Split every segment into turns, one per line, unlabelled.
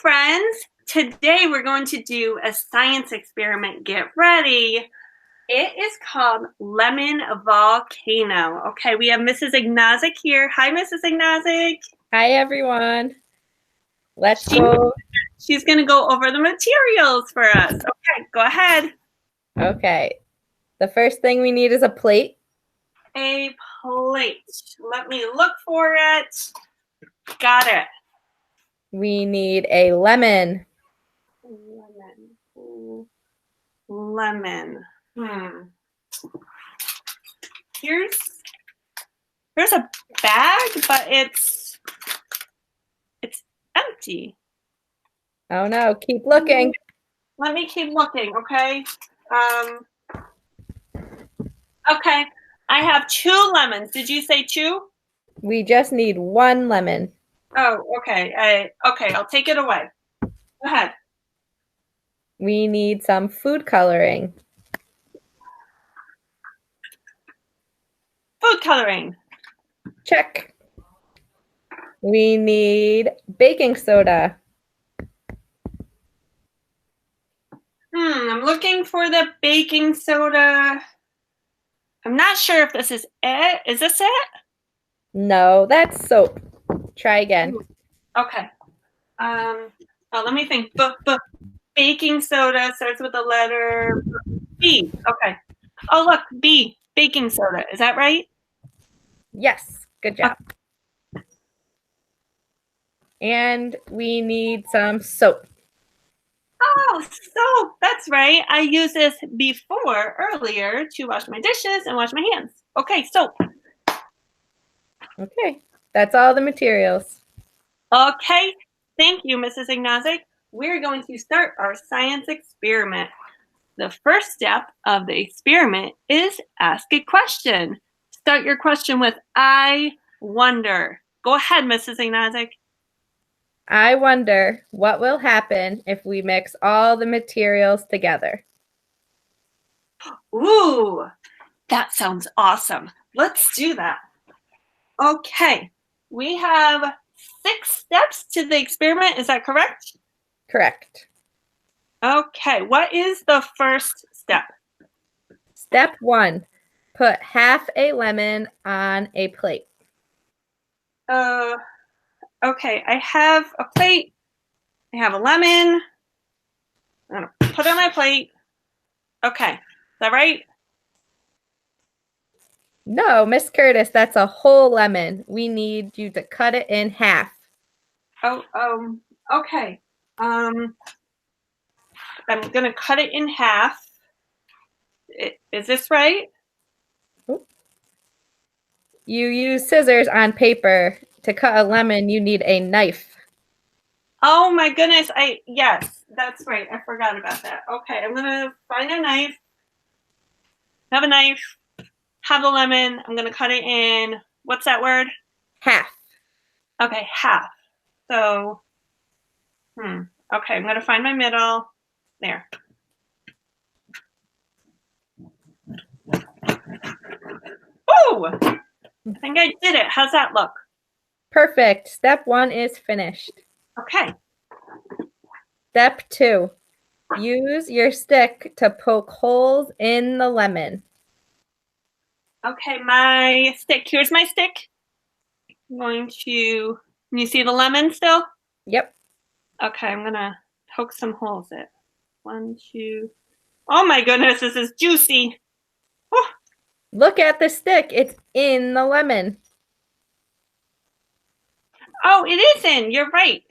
friends. Today we're going to do a science experiment. Get ready. It is called Lemon Volcano. Okay, we have Mrs. Ignazik here. Hi, Mrs. Ignazik.
Hi, everyone. Let's go.
She's going to go over the materials for us. Okay, go ahead.
Okay. The first thing we need is a plate.
A plate. Let me look for it. Got it.
We need a lemon.
Lemon. Here's a bag, but it's empty.
Oh no, keep looking.
Let me keep looking, okay? Okay, I have 2 lemons. Did you say 2?
We just need 1 lemon.
Oh, okay. I'll take it away. Go ahead.
We need some food coloring.
Food coloring.
Check. We need baking soda.
I'm looking for the baking soda. I'm not sure if this is it. Is this it?
No, that's soap. Try again.
Okay. Let me think. Baking soda starts with the letter B. Okay. Oh, look, B. Baking soda. Is that right?
Yes, good job. And we need some soap.
Oh, soap. That's right. I used this earlier to wash my dishes and wash my hands. Okay, soap.
Okay, that's all the materials.
Okay, thank you, Mrs. Ignazik. We're going to start our science experiment. The first step of the experiment is ask a question. Start your question with I wonder. Go ahead, Mrs. Ignazik.
I wonder what will happen if we mix all the materials together.
Ooh, that sounds awesome. Let's do that. Okay, we have 6 steps to the experiment. Is that correct?
Correct.
Okay, what is the first step?
Step 1, put half a lemon on a plate.
Okay, I have a plate. I have a lemon. I'm going to put it on my plate. Okay, is that right?
No, Miss Curtis, that's a whole lemon. We need you to cut it in half.
Okay. I'm going to cut it in half. Is this right?
You use scissors on paper. To cut a lemon, you need a knife.
Oh my goodness. Yes, that's right. I forgot about that. Okay, I'm going to find a knife. Have a knife. Have the lemon. I'm going to cut it in, what's that word?
Half.
Okay, half. So, okay, I'm going to find my middle. There. Oh, I think I did it. How's that look?
Perfect. Step 1 is finished.
Okay.
Step 2, use your stick to poke holes in the lemon.
Okay, my stick. Here's my stick. I'm going to, can you see the lemon still?
Yep.
Okay, I'm going to poke some holes in it. 1, 2. Oh my goodness, this is juicy. Oh.
Look at the stick. It's in the lemon.
Oh, it isn't. You're right.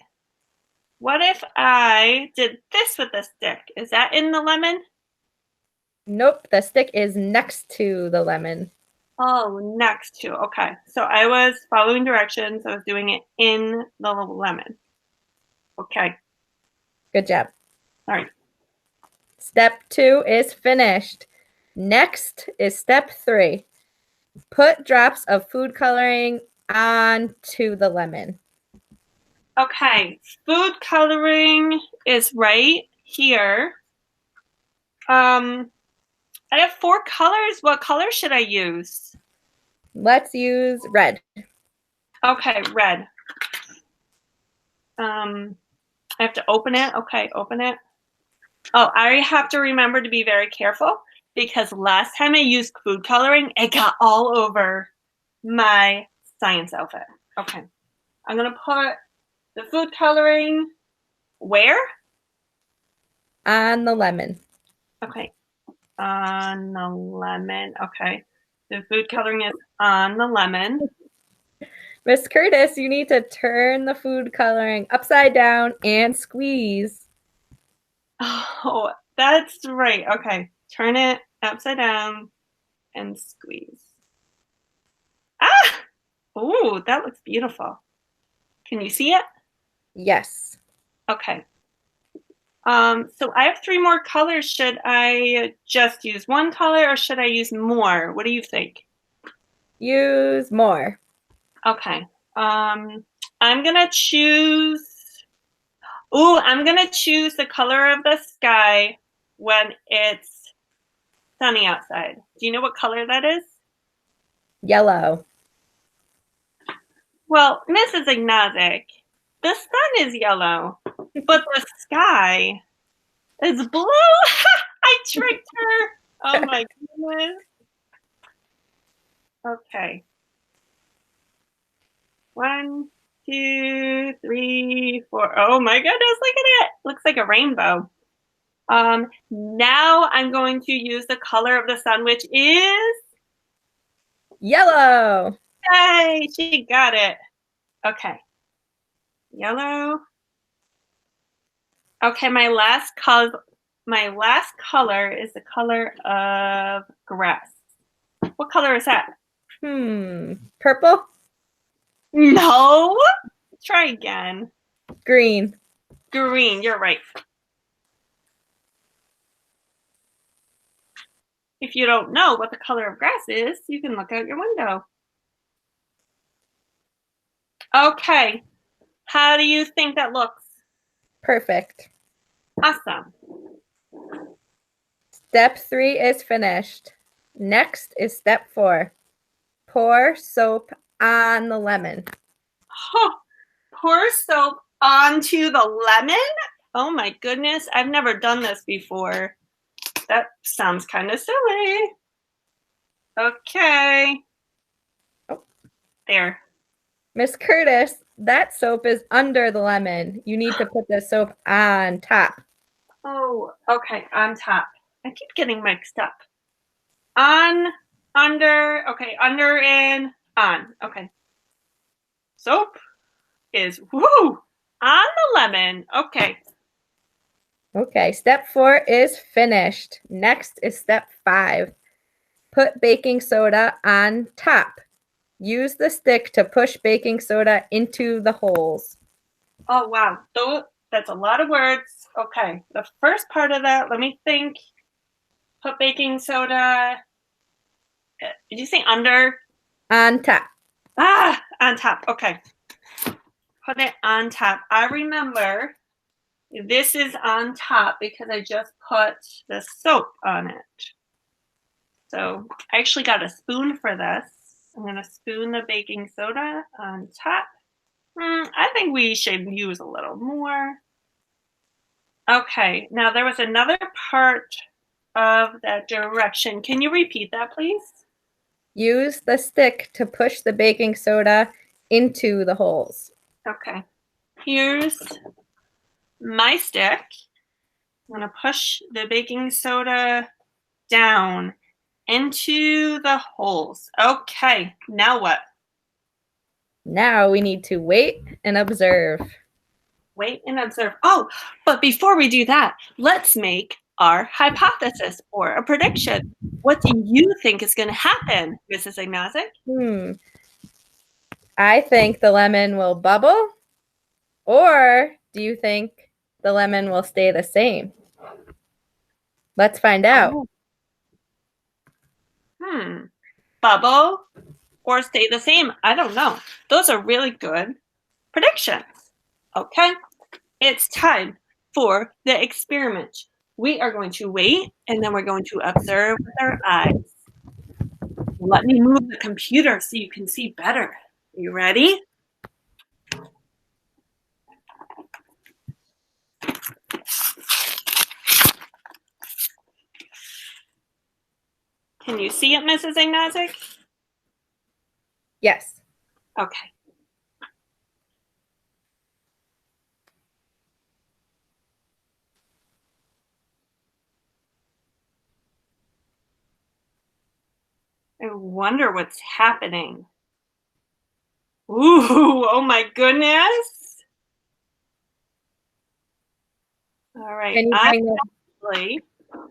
What if I did this with the stick? Is that in the lemon?
Nope, the stick is next to the lemon.
Oh, next to. Okay, so I was following directions. I was doing it in the lemon. Okay.
Good job.
All right.
Step 2 is finished. Next is step 3. Put drops of food coloring onto the lemon.
Okay, food coloring is right here. I have 4 colors. What color should I use?
Let's use red.
Okay, red. I have to open it. Okay, open it. Oh, I have to remember to be very careful because last time I used food coloring, it got all over my science outfit. Okay, I'm gonna put the food coloring where?
On the lemon.
Okay, on the lemon. Okay, the food coloring is on the lemon.
Miss Curtis, you need to turn the food coloring upside down and squeeze.
Oh, that's right. Okay, turn it upside down and squeeze. Ah! Oh, that looks beautiful. Can you see it?
Yes.
Okay. So I have 3 more colors. Should I just use one color or should I use more? What do you think?
Use more.
Okay. I'm gonna choose. Ooh, I'm gonna choose the color of the sky when it's sunny outside. Do you know what color that is?
Yellow.
Well, Mrs. Ignazik, the sun is yellow, but the sky is blue. I tricked her. Oh my goodness. Okay. 1, 2, 3, 4. Oh my goodness, look at it. Looks like a rainbow. Now I'm going to use the color of the sun, which is,
Yellow.
yay, she got it. Okay. Yellow. Okay, my last color is the color of grass. What color is that?
Purple.
No. Try again.
Green.
Green, you're right. If you don't know what the color of grass is, you can look out your window. Okay. How do you think that looks?
Perfect.
Awesome.
Step 3 is finished. Next is step 4. Pour soap on the lemon.
Huh. Pour soap onto the lemon? Oh my goodness, I've never done this before. That sounds kind of silly. Okay.
Oh.
There.
Miss Curtis, that soap is under the lemon. You need to put the soap on top.
Oh, okay, on top. I keep getting mixed up. On, under, okay, under and on. Okay. Soap is, woo, on the lemon. Okay.
Okay, step 4 is finished. Next is step 5. Put baking soda on top. Use the stick to push baking soda into the holes.
Oh, wow. That's a lot of words. Okay. The first part of that, let me think. Put baking soda. Did you say under?
On top.
Ah, on top. Okay. Put it on top. I remember this is on top because I just put the soap on it. So I actually got a spoon for this. I'm going to spoon the baking soda on top. I think we should use a little more. Okay, now there was another part of that direction. Can you repeat that, please?
Use the stick to push the baking soda into the holes.
Okay, here's my stick. I'm going to push the baking soda down into the holes. Okay, now what?
Now we need to wait and observe.
Wait and observe. Oh, but before we do that, let's make our hypothesis or a prediction. What do you think is going to happen, Mrs. Ignazik?
I think the lemon will bubble, or do you think the lemon will stay the same? Let's find out.
Bubble or stay the same? I don't know. Those are really good predictions. Okay, it's time for the experiment. We are going to wait and then we're going to observe with our eyes. Let me move the computer so you can see better. Are you ready? Can you see it, Mrs. Ignazik?
Yes.
Okay. I wonder what's happening. Ooh, oh my goodness. All right.
Can you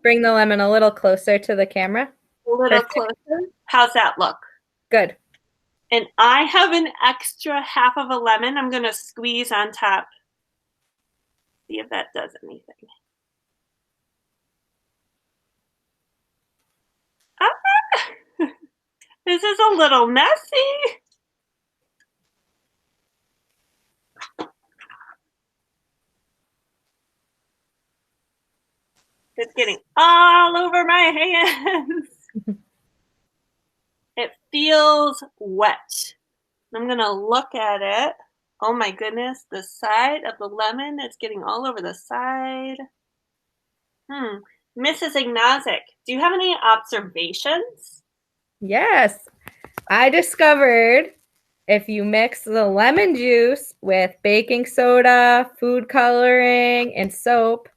bring the lemon a little closer to the camera?
A little closer. How's that look?
Good.
And I have an extra half of a lemon I'm going to squeeze on top. See if that does anything. Ah, this is a little messy. It's getting all over my hands. It feels wet. I'm going to look at it. Oh my goodness, the side of the lemon, it's getting all over the side. Mrs. Ignazik, do you have any observations?
Yes. I discovered if you mix the lemon juice with baking soda, food coloring, and soap,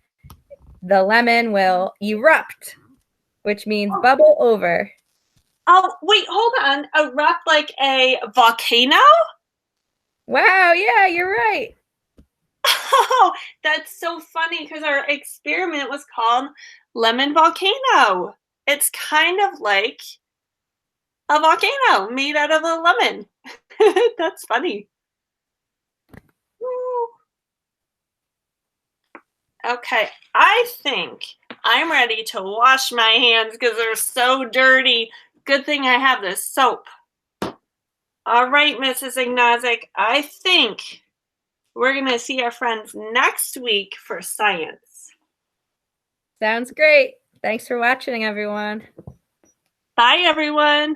the lemon will erupt, which means bubble over.
Oh, wait, hold on. Erupt like a volcano?
Wow, yeah, you're right.
Oh, that's so funny because our experiment was called Lemon Volcano. It's kind of like a volcano made out of a lemon. That's funny. Okay, I think I'm ready to wash my hands because they're so dirty. Good thing I have this soap. All right, Mrs. Ignazik, I think we're going to see our friends next week for science.
Sounds great. Thanks for watching, everyone.
Bye, everyone.